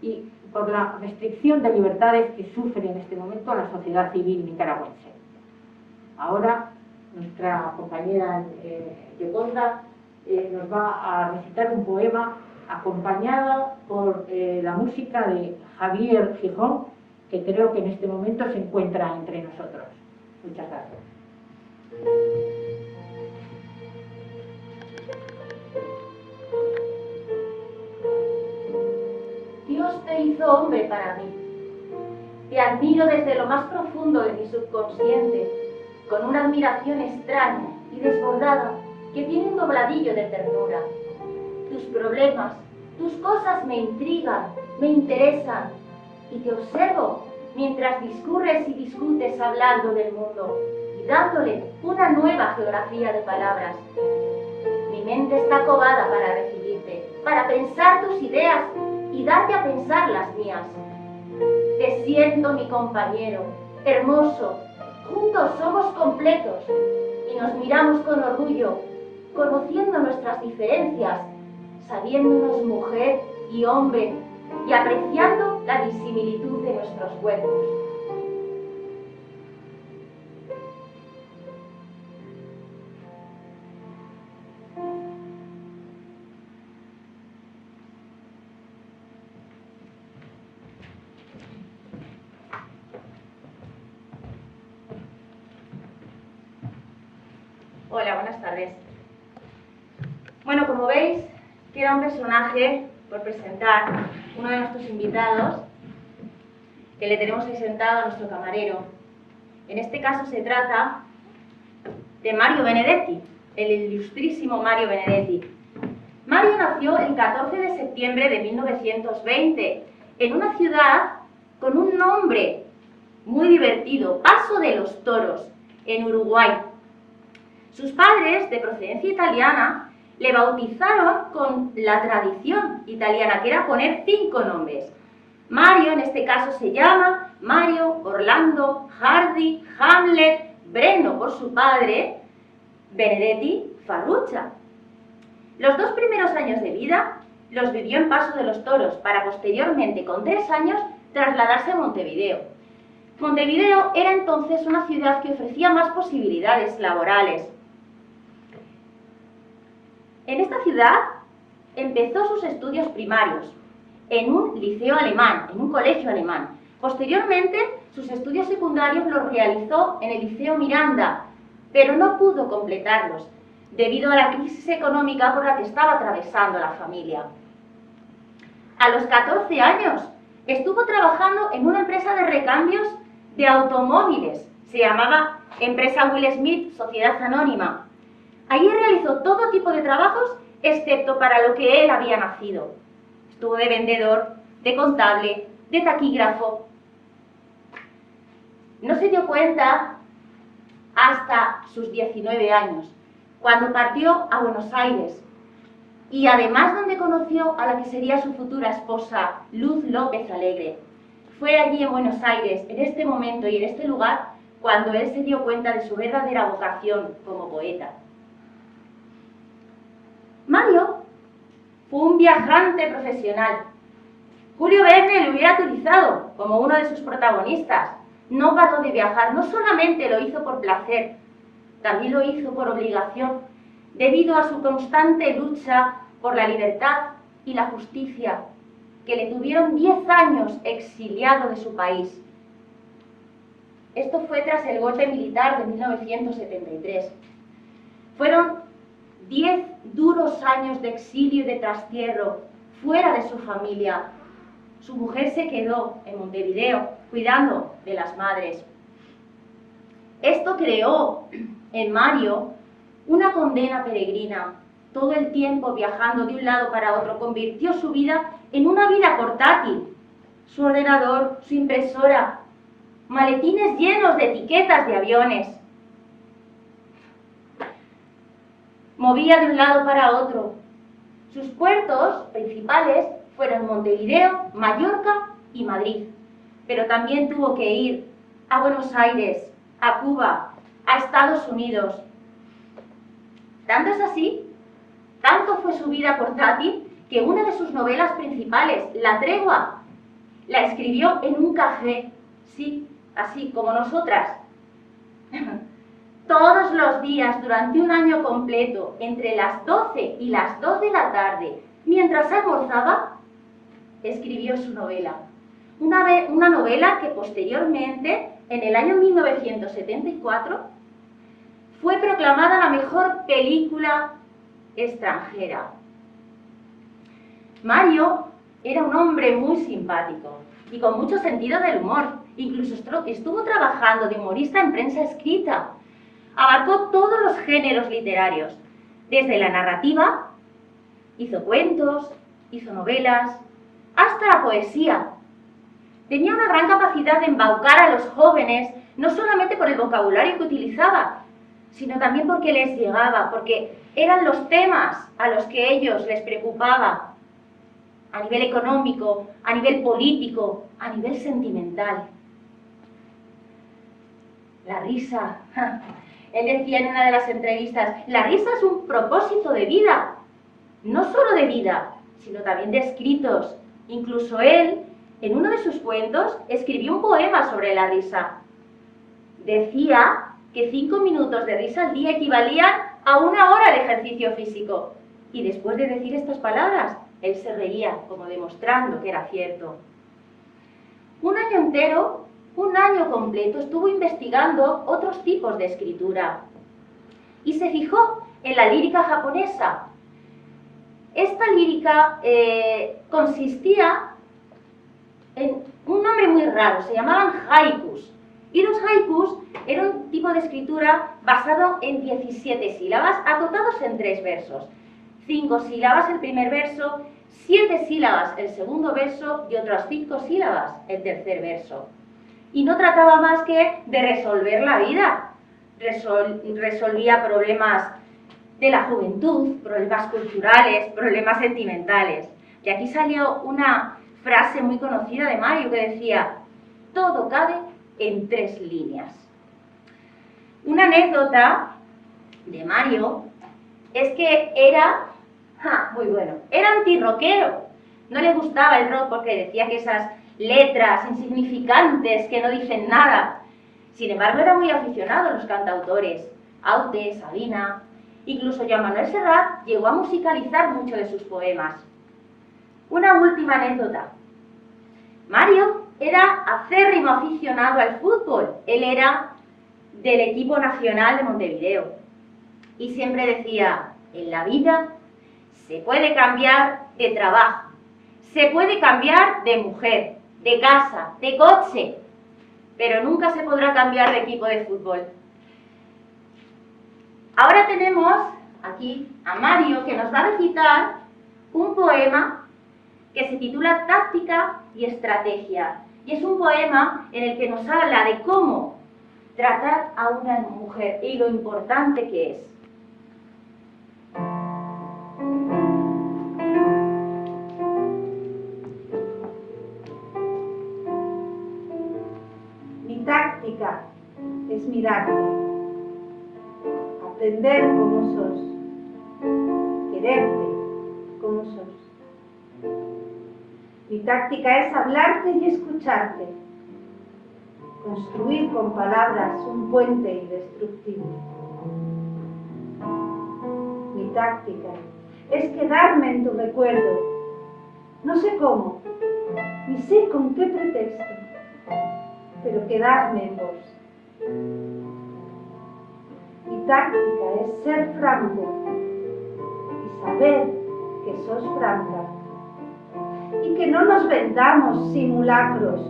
y por la restricción de libertades que sufre en este momento la sociedad civil nicaragüense. Ahora nuestra compañera Gioconda nos va a recitar un poema acompañada por la música de Javier Gijón, que creo que en este momento se encuentra entre nosotros. Muchas gracias.
Dios te hizo hombre para mí. Te admiro desde lo más profundo de mi subconsciente, con una admiración extraña y desbordada que tiene un dobladillo de ternura. Tus problemas, tus cosas me intrigan, me interesan, y te observo mientras discurres y discutes hablando del mundo y dándole una nueva geografía de palabras. Mi mente está cobada para recibirte, para pensar tus ideas y darte a pensar las mías. Te siento mi compañero, hermoso, juntos somos completos y nos miramos con orgullo, conociendo nuestras diferencias, sabiéndonos mujer y hombre y apreciando la disimilitud de nuestros cuerpos. Hola, buenas tardes. Bueno, como veis, queda un personaje por presentar, uno de nuestros invitados, que le tenemos ahí sentado a nuestro camarero. En este caso se trata de Mario Benedetti, el ilustrísimo Mario Benedetti. Mario nació el 14 de septiembre de 1920 en una ciudad con un nombre muy divertido, Paso de los Toros, en Uruguay. Sus padres, de procedencia italiana, le bautizaron con la tradición italiana, que era poner 5 nombres. Mario, en este caso, se llama Mario Orlando Hardy Hamlet Breno, por su padre, Benedetti Farrugia. Los 2 primeros años de vida los vivió en Paso de los Toros, para posteriormente, con 3 años, trasladarse a Montevideo. Montevideo era entonces una ciudad que ofrecía más posibilidades laborales. En esta ciudad empezó sus estudios primarios en un liceo alemán, en un colegio alemán. Posteriormente, sus estudios secundarios los realizó en el Liceo Miranda, pero no pudo completarlos debido a la crisis económica por la que estaba atravesando la familia. A los 14 años estuvo trabajando en una empresa de recambios de automóviles. Se llamaba Empresa Will Smith, Sociedad Anónima. Allí realizó todo tipo de trabajos, excepto para lo que él había nacido. Estuvo de vendedor, de contable, de taquígrafo. No se dio cuenta hasta sus 19 años, cuando partió a Buenos Aires, y además donde conoció a la que sería su futura esposa, Luz López Alegre. Fue allí en Buenos Aires, en este momento y en este lugar, cuando él se dio cuenta de su verdadera vocación como poeta. Mario fue un viajante profesional. Julio Verne lo hubiera utilizado como uno de sus protagonistas. No paró de viajar, no solamente lo hizo por placer, también lo hizo por obligación, debido a su constante lucha por la libertad y la justicia, que le tuvieron 10 años exiliado de su país. Esto fue tras el golpe militar de 1973. Fueron 10 duros años de exilio y de trastierro, fuera de su familia. Su mujer se quedó en Montevideo, cuidando de las madres. Esto creó en Mario una condena peregrina. Todo el tiempo viajando de un lado para otro, convirtió su vida en una vida portátil. Su ordenador, su impresora, maletines llenos de etiquetas de aviones. Movía de un lado para otro. Sus puertos principales fueron Montevideo, Mallorca y Madrid. Pero también tuvo que ir a Buenos Aires, a Cuba, a Estados Unidos. Tanto es así, tanto fue su vida portátil, que una de sus novelas principales, La Tregua, la escribió en un café, sí, así como nosotras. Todos los días, durante un año completo, entre las 12 y las 2 de la tarde, mientras almorzaba, escribió su novela. Una novela que posteriormente, en el año 1974, fue proclamada la mejor película extranjera. Mario era un hombre muy simpático y con mucho sentido del humor. Incluso estuvo trabajando de humorista en prensa escrita. Abarcó todos los géneros literarios, desde la narrativa, hizo cuentos, hizo novelas, hasta la poesía. Tenía una gran capacidad de embaucar a los jóvenes, no solamente por el vocabulario que utilizaba, sino también porque les llegaba, porque eran los temas a los que ellos les preocupaba, a nivel económico, a nivel político, a nivel sentimental. La risa. Él decía en una de las entrevistas, la risa es un propósito de vida, no solo de vida, sino también de escritos. Incluso él, en uno de sus cuentos, escribió un poema sobre la risa. Decía que 5 minutos de risa al día equivalían a 1 hora de ejercicio físico. Y después de decir estas palabras, él se reía, como demostrando que era cierto. Un año entero, un año completo, estuvo investigando otros tipos de escritura. Y se fijó en la lírica japonesa. Esta lírica consistía en un nombre muy raro, se llamaban haikus. Y los haikus eran un tipo de escritura basado en 17 sílabas, acotados en 3 versos. 5 sílabas el primer verso, 7 sílabas el segundo verso y otras 5 sílabas el tercer verso. Y no trataba más que de resolver la vida. Resolvía problemas de la juventud, problemas culturales, problemas sentimentales. Y aquí salió una frase muy conocida de Mario que decía: todo cabe en 3 líneas. Una anécdota de Mario es que era antirrockero. No le gustaba el rock porque decía que esas letras insignificantes que no dicen nada. Sin embargo, era muy aficionado a los cantautores, Aute, Sabina. Incluso Joan Manuel Serrat llegó a musicalizar muchos de sus poemas. Una última anécdota. Mario era acérrimo aficionado al fútbol. Él era del equipo nacional de Montevideo. Y siempre decía: en la vida se puede cambiar de trabajo, se puede cambiar de mujer, de casa, de coche, pero nunca se podrá cambiar de equipo de fútbol. Ahora tenemos aquí a Mario, que nos va a recitar un poema que se titula Táctica y Estrategia. Y es un poema en el que nos habla de cómo tratar a una mujer y lo importante que es.
Mi táctica es mirarte, aprender cómo sos, quererte como sos. Mi táctica es hablarte y escucharte, construir con palabras un puente indestructible. Mi táctica es quedarme en tu recuerdo, no sé cómo, ni sé con qué pretexto, pero quedarme en vos. Mi táctica es ser franco y saber que sos franca y que no nos vendamos simulacros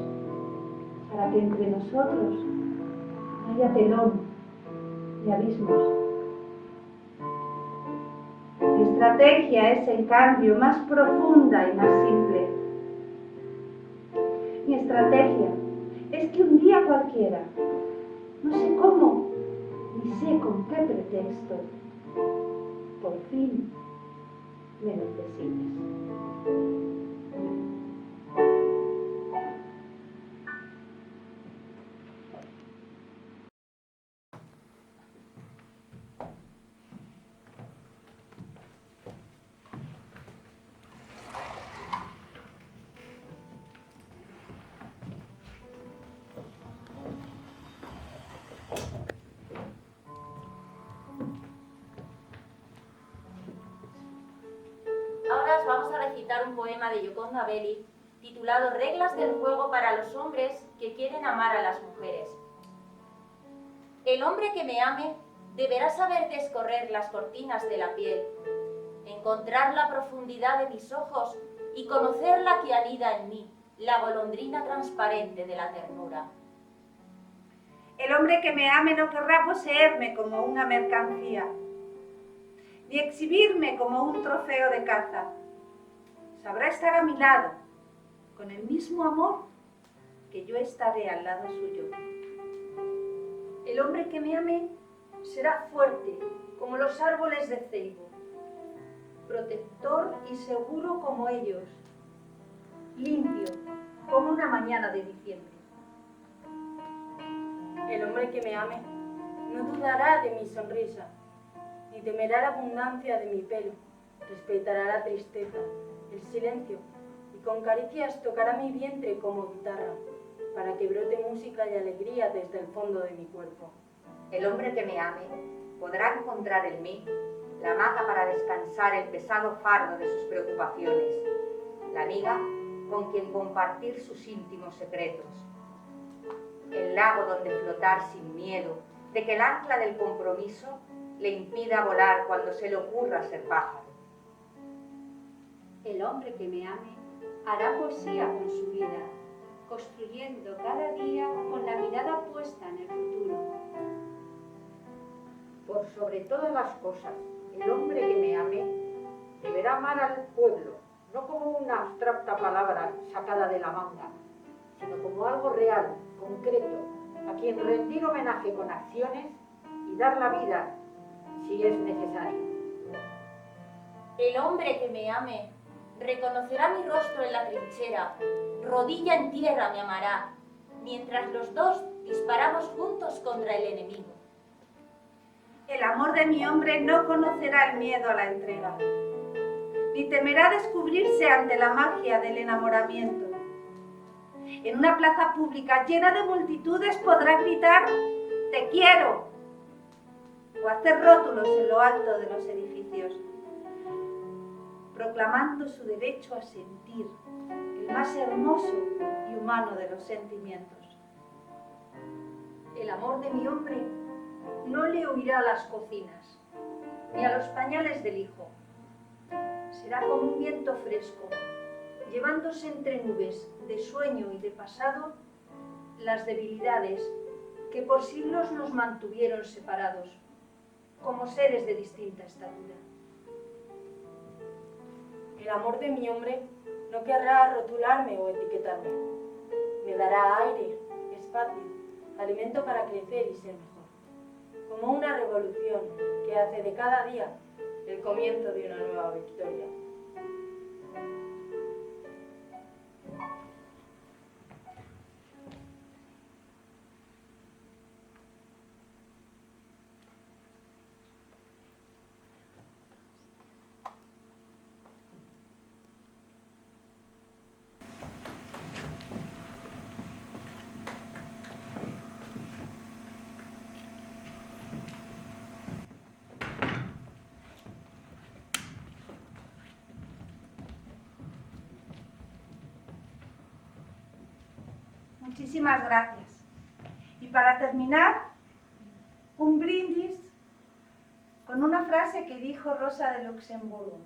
para que entre nosotros no haya telón ni abismos. Mi estrategia es, en cambio, más profunda y más simple. Mi estrategia es que un día cualquiera, no sé cómo, ni sé con qué pretexto, por fin me necesites.
Ahora os vamos a recitar un poema de Gioconda Belli titulado Reglas del juego para los hombres que quieren amar a las mujeres. El hombre que me ame deberá saber descorrer las cortinas de la piel, encontrar la profundidad de mis ojos y conocer la que anida en mí, la golondrina transparente de la ternura.
El hombre que me ame no querrá poseerme como una mercancía, ni exhibirme como un trofeo de caza. Sabrá estar a mi lado, con el mismo amor que yo estaré al lado suyo.
El hombre que me ame será fuerte como los árboles de ceibo, protector y seguro como ellos, limpio como una mañana de diciembre.
El hombre que me ame no dudará de mi sonrisa, ni temerá la abundancia de mi pelo, respetará la tristeza, el silencio, y con caricias tocará mi vientre como guitarra, para que brote música y alegría desde el fondo de mi cuerpo.
El hombre que me ame podrá encontrar en mí la hamaca para descansar el pesado fardo de sus preocupaciones, la amiga con quien compartir sus íntimos secretos, el lago donde flotar sin miedo de que el ancla del compromiso le impida volar cuando se le ocurra ser pájaro.
El hombre que me ame hará poesía con su vida, construyendo cada día con la mirada puesta en el futuro.
Por sobre todas las cosas, el hombre que me ame deberá amar al pueblo, no como una abstracta palabra sacada de la manga, sino como algo real, concreto, a quien rendir homenaje con acciones y dar la vida si es necesario.
El hombre que me ame reconocerá mi rostro en la trinchera, rodilla en tierra me amará, mientras los dos disparamos juntos contra el enemigo.
El amor de mi hombre no conocerá el miedo a la entrega, ni temerá descubrirse ante la magia del enamoramiento. En una plaza pública llena de multitudes podrá gritar «Te quiero» o hacer rótulos en lo alto de los edificios, proclamando su derecho a sentir, el más hermoso y humano de los sentimientos.
El amor de mi hombre no le huirá a las cocinas, ni a los pañales del hijo. Será como un viento fresco, llevándose entre nubes de sueño y de pasado las debilidades que por siglos nos mantuvieron separados, como seres de distinta estatura.
El amor de mi hombre no querrá rotularme o etiquetarme. Me dará aire, espacio, alimento para crecer y ser mejor. Como una revolución que hace de cada día el comienzo de una nueva victoria.
Muchísimas gracias. Y para terminar, un brindis con una frase que dijo Rosa de Luxemburgo,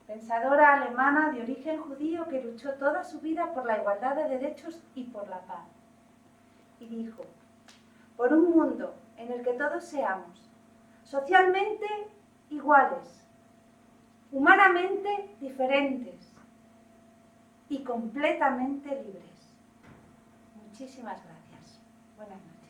pensadora alemana de origen judío que luchó toda su vida por la igualdad de derechos y por la paz. Y dijo, por un mundo en el que todos seamos socialmente iguales, humanamente diferentes y completamente libres. Muchísimas gracias. Buenas noches.